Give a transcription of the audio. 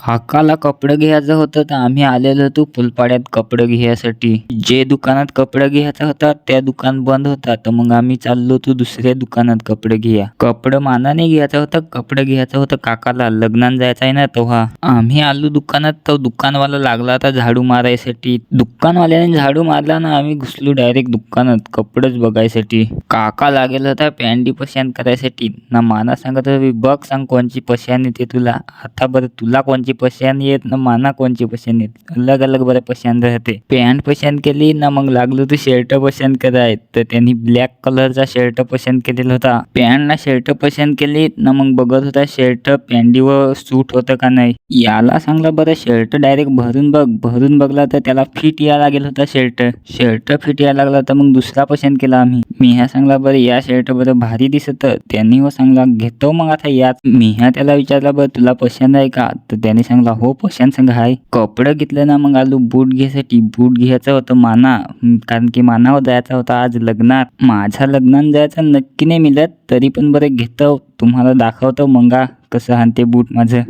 काकाला कपडे घ्यायचं होतं तर आम्ही आलेलो होतो फुलपाड्यात कपडे घ्यायसाठी. जे दुकानात कपडे घ्यायचा होता त्या दुकान बंद होता, तर मग आम्ही चाललो होतो दुसऱ्या दुकानात कपडे घ्या. कपडे मानाने घ्यायचा होता, कपडे घ्यायचं होतं काकाला, लग्नात जायचं आहे ना तेव्हा. आम्ही आलो दुकानात, तो दुकानवाला लागला होता झाडू मारायसाठी. दुकानवाल्याने झाडू मारला ना आम्ही घुसलो डायरेक्ट दुकानात कपडेच बघायसाठी. काका लागेल होता पॅन्टी पसंत करायसाठी. ना माना सांगत होता बघ सांग कोणची पसंत येते तुला. आता बरं तुला कोणची पसंत येत ना माना कोणची पसंत येत, अलग अलग बरं पसंत राहते. पॅन्ट पसंत केली ना मग लागलो तू शर्ट पसंत कराय, तर त्यांनी ब्लॅक कलरचा शर्ट पसंत केलेला होता. पॅन्ट ना शर्ट पसंत केली ना मग बघत होता शर्ट पॅन्टीवर सूट होतं का नाही. याला सांगला बरं शर्ट डायरेक्ट भरून बघला तर त्याला फिट यायला लागेल होता शर्ट फिट यायला लागला, तर मग दुसरा पसंत केला आम्ही. मी ह्या सांगला बरं या शर्ट बरं भारी दिसत, त्यांनी हो सांगला घेतो मग आता यात. मी ह्या त्याला विचारला बरं तुला पसंत आहे का, तर त्याने सांगला हो पसंत सांग हाय. कपडे घेतले ना मग आलो बूट घ्यायसाठी. बूट घ्यायचं होतं माना, कारण की मानावर जायचा होता आज लग्नात. माझ्या लग्नात जायचं नक्की नाही मिळत, तरी पण बरं घेतो तुम्हाला दाखवतो मंगा कसं हाणते बूट माझं.